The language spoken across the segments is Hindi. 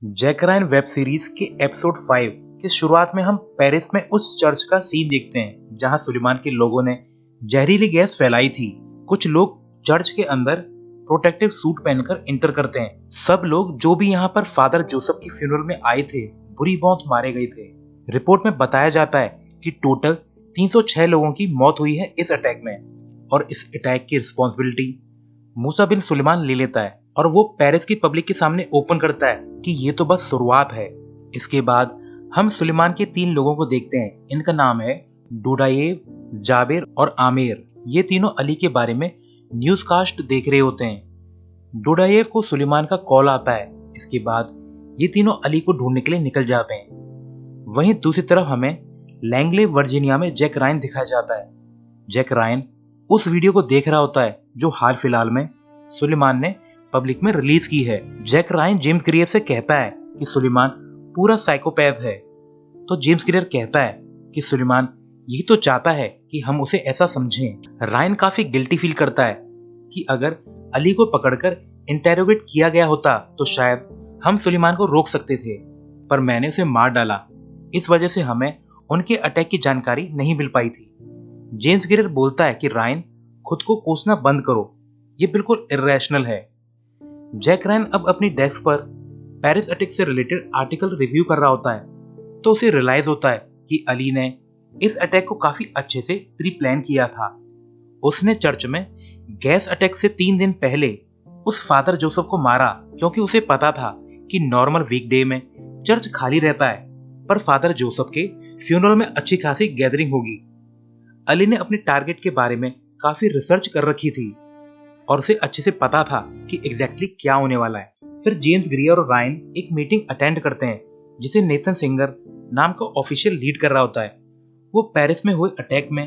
जैक रायन वेब सीरीज के एपिसोड 5 की शुरुआत में हम पेरिस में उस चर्च का सीन देखते हैं जहां सुलेमान के लोगों ने जहरीली गैस फैलाई थी। कुछ लोग चर्च के अंदर प्रोटेक्टिव सूट पहनकर इंटर करते हैं। सब लोग जो भी यहाँ पर फादर जोसेफ की फ्यूनरल में आए थे बुरी मौत मारे गए थे। रिपोर्ट में बताया जाता है कि टोटल 306 लोगों की मौत हुई है इस अटैक में, और इस अटैक की रिस्पॉन्सिबिलिटी मूसा बिन सुलेमान ले लेता है और वो पेरिस की पब्लिक के सामने ओपन करता है कि ये तो बस शुरुआत है। इसके बाद हम सुलेमान के 3 लोगों को देखते हैं। इनका नाम है डोडायेव, जाबिर और आमिर। ये तीनों अली के बारे में न्यूज कास्ट देख रहे होते हैं। डोडायेव को सुलेमान का कॉल आता है। इसके बाद ये तीनों अली को ढूंढने के लिए निकल जाते हैं। वहीं दूसरी तरफ हमें लैंगले वर्जीनिया में जैक रायन दिखाया जाता है। जैक रायन उस वीडियो को देख रहा होता है जो हाल फिलहाल में सुलेमान ने पब्लिक में रिलीज की है। जैक रायन जेम्स ग्रियर से कहता है कि सुलेमान पूरा साइकोपैथ है, तो जेम्स ग्रियर कहता है कि सुलेमान यही तो चाहता है कि हम उसे ऐसा समझें। रायन काफी गिल्टी फील करता है कि अगर अली को पकड़कर इंटेरोगेट किया गया होता तो शायद हम सुलेमान को रोक सकते थे, पर मैंने उसे मार डाला। इस वजह से हमें उनके अटैक की जानकारी नहीं मिल पाई थी। जेम्स ग्रियर बोलता है कि रायन खुद को कोसना बंद करो, ये बिल्कुल इर्रेशनल है। जैक रायन अब अपनी डेस्क पर पेरिस अटैक से रिलेटेड आर्टिकल रिव्यू कर रहा होता है, तो उसे रियलाइज होता है कि अली ने इस अटैक को काफी अच्छे से प्री प्लान किया था। उसने चर्च में गैस अटैक से 3 दिन पहले उस फादर जोसेफ को मारा, क्योंकि उसे पता था कि नॉर्मल वीकडे में चर्च खाली रहता है, पर फादर जोसेफ के फ्यूनरल में अच्छी खासी गैदरिंग होगी। अली ने अपने टारगेट के बारे में काफी रिसर्च कर रखी थी और उसे अच्छे से पता था कि एग्जैक्टली क्या होने वाला है। फिर जेम्स ग्रियर और रायन एक मीटिंग अटेंड करते हैं जिसे नेथन सिंगर नाम का ऑफिशियल लीड कर रहा होता है। वो पेरिस में हुए अटैक में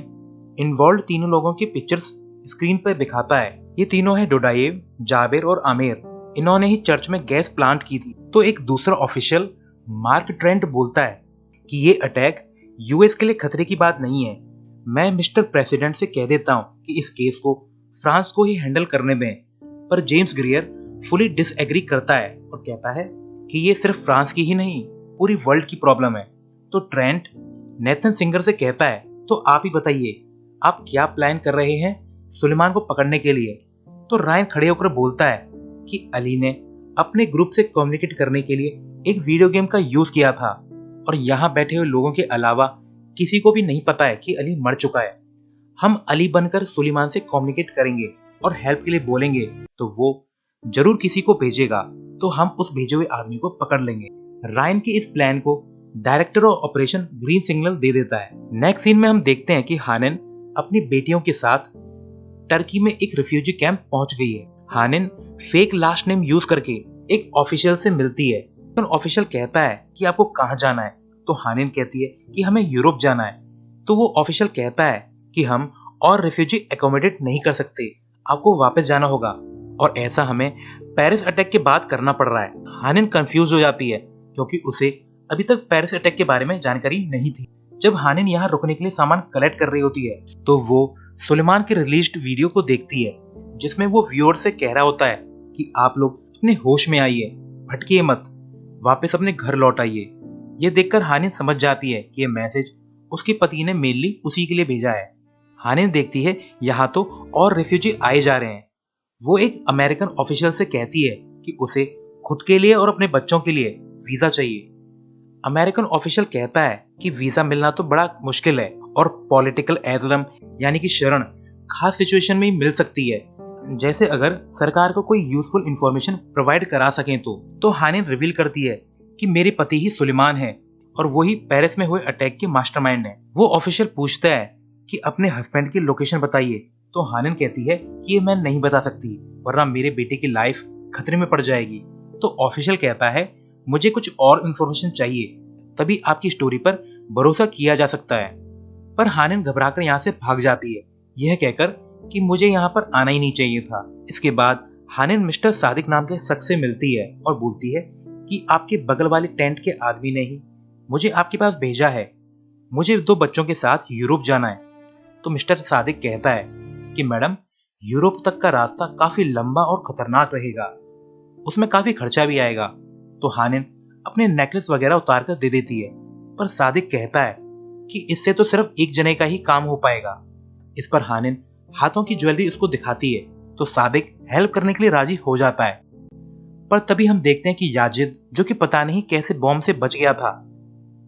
इन्वॉल्व तीनों लोगों की पिक्चर्स स्क्रीन पर दिखाता है। ये तीनों है डोडायेव, जाबिर और आमिर। इन्होंने ही चर्च में गैस प्लांट की थी। तो एक दूसरा ऑफिशियल मार्क ट्रेंट बोलता है कि ये अटैक यूएस के लिए खतरे की बात नहीं है। मैं मिस्टर प्रेसिडेंट से कह देता हूँ कि इस केस को फ्रांस को ही हैंडल करने दें, पर जेम्स ग्रियर फुली डिसएग्री करता है और कहता है कि ये सिर्फ फ्रांस की ही नहीं, पूरी वर्ल्ड की प्रॉब्लम है। तो ट्रेंट नेथन सिंगर से कहता है, तो आप ही बताइए, आप क्या प्लान कर रहे हैं सुलेमान को पकड़ने के लिए। तो रायन खड़े होकर बोलता है कि अली ने अपने ग्रुप से कम्युनिकेट करने के लिए एक वीडियो गेम का यूज किया था, और यहाँ बैठे हुए लोगों के अलावा किसी को भी नहीं पता है कि अली मर चुका है। हम अली बनकर सुलेमान से कम्युनिकेट करेंगे और हेल्प के लिए बोलेंगे तो वो जरूर किसी को भेजेगा, तो हम उस भेजे हुए आदमी को पकड़ लेंगे। रायन के इस प्लान को director of operation green signal दे देता है। नेक्स्ट सीन में हम देखते हैं कि हानिन अपनी बेटियों के साथ टर्की में एक रिफ्यूजी कैंप पहुंच गई है। Hanin fake last name use करके एक ऑफिशियल से मिलती है। तो ऑफिशियल कहता है कि आपको कहाँ जाना है, तो हानिन कहती है कि हमें यूरोप जाना है। तो वो ऑफिशियल कहता है कि हम और रिफ्यूजी एकोमोडेट नहीं कर सकते, आपको वापस जाना होगा, और ऐसा हमें पेरिस अटैक के बाद करना पड़ रहा है। हानिन कंफ्यूज हो जाती है क्योंकि उसे अभी तक पेरिस अटैक के बारे में जानकारी नहीं थी। जब हानिन यहाँ रुकने के लिए सामान कलेक्ट कर रही होती है तो वो सुलेमान के रिलीज्ड वीडियो को देखती है जिसमें वो व्यूअर से कह रहा होता है कि आप लोग अपने होश में आइए, भटकिए मत, वापस अपने घर लौट आइए। ये देखकर हानिन समझ जाती है कि ये मैसेज उसके पति ने मेनली उसी के लिए भेजा है। हानिन देखती है यहाँ तो और रिफ्यूजी आए जा रहे हैं। वो एक अमेरिकन ऑफिशियल से कहती है कि उसे खुद के लिए और अपने बच्चों के लिए वीजा चाहिए। अमेरिकन ऑफिशियल कहता है कि वीजा मिलना तो बड़ा मुश्किल है और पॉलिटिकल एज़लम यानी कि शरण खास सिचुएशन में ही मिल सकती है, जैसे अगर सरकार को कोई यूजफुल इंफॉर्मेशन प्रोवाइड करा सकें तो हानिन रिवील करती है कि मेरे पति ही सुलेमान है और वही पेरिस में हुए अटैक के मास्टरमाइंड है। वो ऑफिशियल पूछता है कि अपने हस्बैंड की लोकेशन बताइए, तो हानिन कहती है कि ये मैं नहीं बता सकती वरना मेरे बेटे की लाइफ खतरे में पड़ जाएगी। तो ऑफिशियल कहता है मुझे कुछ और इन्फॉर्मेशन चाहिए, तभी आपकी स्टोरी पर भरोसा किया जा सकता है। पर हानिन घबराकर यहाँ से भाग जाती है, यह कहकर कि मुझे यहाँ पर आना ही नहीं चाहिए था। इसके बाद हानिन मिस्टर सादिक नाम के शख्स से मिलती है और बोलती है कि आपके बगल वाले टेंट के आदमी ने ही मुझे आपके पास भेजा है, मुझे 2 बच्चों के साथ यूरोप जाना है। तो मिस्टर सादिक कहता है कि मैडम, यूरोप तक का रास्ता काफी लंबा और खतरनाक रहेगा, उसमें काफी खर्चा भी आएगा। तो हानिन अपने नेकलेस वगैरह उतार कर दे देती है, पर सादिक कहता है कि इससे तो सिर्फ एक जने का ही काम हो पाएगा। इस पर हानिन हाथों की ज्वेलरी उसको दिखाती है, तो सादिक हेल्प करने के लिए राजी हो जाता है। पर तभी हम देखते हैं कि याजिद, जो कि पता नहीं कैसे बॉम्ब से बच गया था,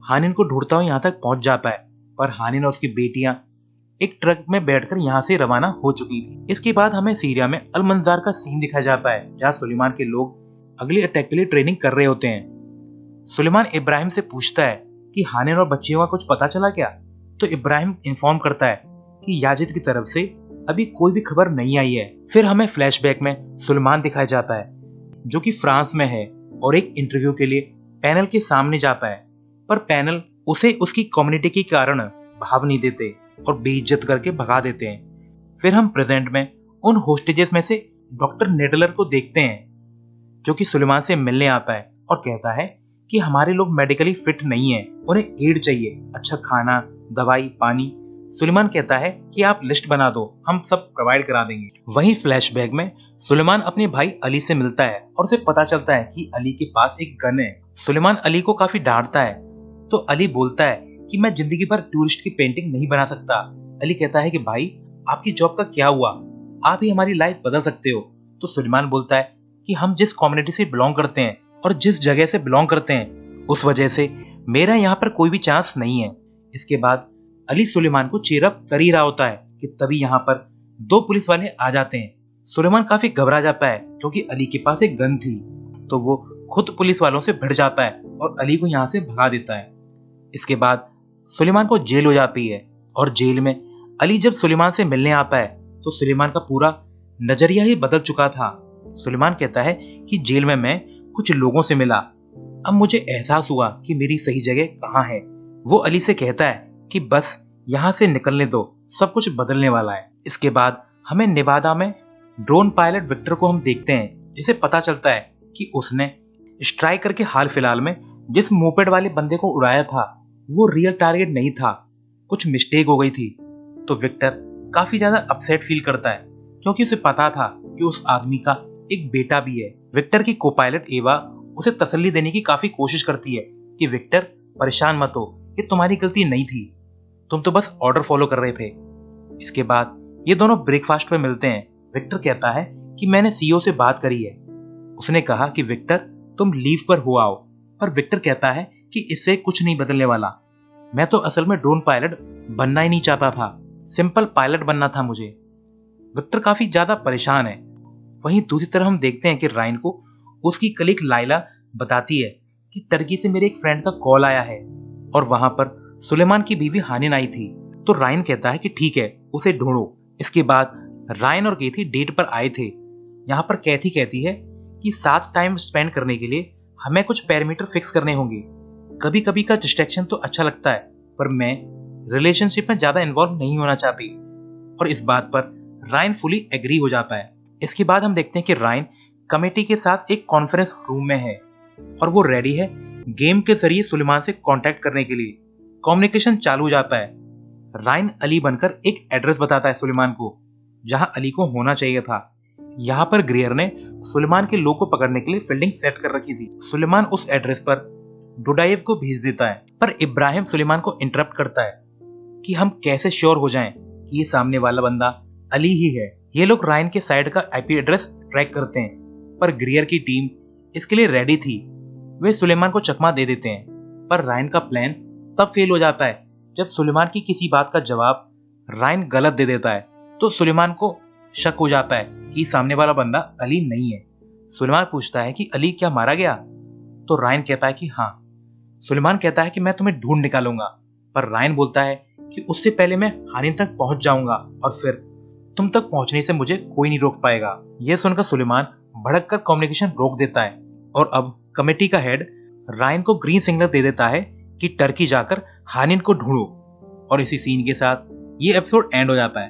हानिन को ढूंढता हुआ यहाँ तक पहुंच जाता है। पर हानिन और उसकी बेटियां एक ट्रक में बैठकर यहाँ से रवाना हो चुकी थी। इसके बाद हमें सीरिया में अल मंजार का सीन दिखाया जाता है, जहाँ सुलेमान के लोग अगले अटैक के लिए ट्रेनिंग कर रहे होते हैं। सुलेमान इब्राहिम से पूछता है कि हानिन और बच्चियों का कुछ पता चला क्या, तो इब्राहिम इन्फॉर्म करता है कि याजिद की तरफ से अभी कोई भी खबर नहीं आई है। फिर हमें फ्लैशबैक में सुलेमान दिखाया जाता है, जो कि फ्रांस में है और एक इंटरव्यू के लिए पैनल के सामने जाता है, पर पैनल उसे उसकी कम्युनिटी के कारण भाव नहीं देते और बेइज्जत करके भगा देते हैं। फिर हम प्रेजेंट में उन होस्टेजेस में से डॉक्टर नेडलर को देखते हैं, जो कि सुलेमान से मिलने आता है और कहता है कि हमारे लोग मेडिकली फिट नहीं है, उन्हें एड चाहिए, अच्छा खाना, दवाई, पानी। सुलेमान कहता है कि आप लिस्ट बना दो, हम सब प्रोवाइड करा देंगे। वहीं फ्लैशबैक में सुलेमान अपने भाई अली से मिलता है और उसे पता चलता है कि अली के पास एक गन है। सुलेमान अली को काफी डांटता है, तो अली बोलता है कि मैं जिंदगी भर टूरिस्ट की पेंटिंग नहीं बना सकता। अली कहता है कि भाई आपकी जॉब का क्या हुआ, आप ही हमारी लाइफ बदल सकते हो। तो सुलेमान बोलता है कि हम जिस कम्युनिटी से बिलोंग करते हैं और जिस जगह से बिलोंग करते हैं, उस वजह से मेरा यहाँ पर कोई भी चांस नहीं है। इसके बाद अली सुलेमान को चीयर अप कर ही रहा होता है कि तभी यहाँ पर दो पुलिस वाले आ जाते हैं। सुलेमान काफी घबरा जाता है क्योंकि अली के पास एक गन थी, तो वो खुद पुलिस वालों से भिड़ जाता है और अली को यहाँ से भगा देता है। इसके बाद सुलेमान को जेल हो जाती है और जेल में अली जब सुलेमान से मिलने आता है तो सुलेमान का पूरा नजरिया ही बदल चुका था। सुलेमान कहता है कि जेल में मैं कुछ लोगों से मिला, अब मुझे एहसास हुआ कि मेरी सही जगह कहाँ है। वो अली से कहता है कि बस यहाँ से निकलने दो, सब कुछ बदलने वाला है। इसके बाद हमें नेवादा में ड्रोन पायलट विक्टर को हम देखते हैं, जिसे पता चलता है कि उसने स्ट्राइकर के हाल फिलहाल में जिस मोपेड वाले बंदे को उड़ाया था वो रियल टारगेट नहीं था, कुछ मिस्टेक हो गई थी। तो विक्टर काफी ज्यादा अपसेट फील करता है क्योंकि उसे पता था कि उस आदमी का एक बेटा भी है। विक्टर की को पायलट एवा उसे तसल्ली देने की काफी कोशिश करती है कि विक्टर परेशान मत हो, ये तुम्हारी गलती नहीं थी, तुम तो बस ऑर्डर फॉलो कर रहे थे। इसके बाद ये दोनों ब्रेकफास्ट पे मिलते हैं। विक्टर कहता है कि मैंने सीईओ से बात करी है, उसने कहा कि विक्टर तुम लीव पर हो आओ। पर विक्टर कहता है कि इससे कुछ नहीं बदलने वाला, मैं तो असल में ड्रोन पायलट बनना ही नहीं चाहता था, सिंपल पायलट बनना था मुझे। विक्टर काफी ज्यादा परेशान है। वहीं दूसरी तरफ हम देखते हैं कि रायन को उसकी कलीग लाइला बताती है कि टर्की से मेरे एक फ्रेंड का कॉल आया है और वहां पर सुलेमान की बीवी हानिन आई थी। तो रायन कहता है कि ठीक है, उसे ढूंढो। इसके बाद रायन और कैथी डेट पर आए थे। यहाँ पर कैथी कहती है कि साथ टाइम स्पेंड करने के लिए हमें कुछ पैरामीटर फिक्स करने होंगे। कभी कभी का डिस्ट्रैक्शन तो अच्छा लगता है, पर मैं रिलेशनशिप में ज्यादा इन्वॉल्व नहीं होना चाहती। और इस बात पर रायन फुली एग्री हो जाता है। इसके बाद हम देखते हैं कि रायन कमेटी के साथ एक कॉन्फ्रेंस रूम में है और वो रेडी है गेम के जरिए सुलेमान से कांटेक्ट करने के लिए। कम्युनिकेशन चालू हो जाता है। रायन अली बनकर एक एड्रेस बताता है सुलेमान को, जहां अली को होना चाहिए था। यहाँ पर ग्रियर ने सुलेमान के लोग को पकड़ने के लिए फील्डिंग सेट कर रखी थी। सुलेमान उस एड्रेस पर डोडायेव को भेज देता है, पर इब्राहिम सुलेमान को इंटरप्ट करता है कि हम कैसे श्योर हो जाएं कि ये सामने वाला बंदा अली ही है। ये लोग रायन के साइड का आईपी एड्रेस ट्रैक करते हैं, पर ग्रियर की टीम इसके लिए रेडी थी। वे सुलेमान को चकमा दे देते हैं, पर रायन का प्लान तब फेल हो जाता है जब सुलेमान की किसी बात का जवाब रायन गलत दे देता है। तो सुलेमान को शक हो जाता है कि सामने वाला बंदा अली नहीं है। सुलेमान पूछता है कि अली क्या मारा गया, तो रायन कहता है कि हाँ। सुलेमान कहता है कि मैं तुम्हें ढूंढ निकालूंगा, पर रायन बोलता है कि उससे पहले मैं हानिन तक पहुंच जाऊंगा और फिर तुम तक पहुंचने से मुझे कोई नहीं रोक पाएगा। यह सुनकर सुलेमान भड़क कर कम्युनिकेशन रोक देता है और अब कमेटी का हेड रायन को ग्रीन सिग्नल दे देता है कि टर्की जाकर हानिन को ढूंढो। और इसी सीन के साथ ये एपिसोड एंड हो जाता है।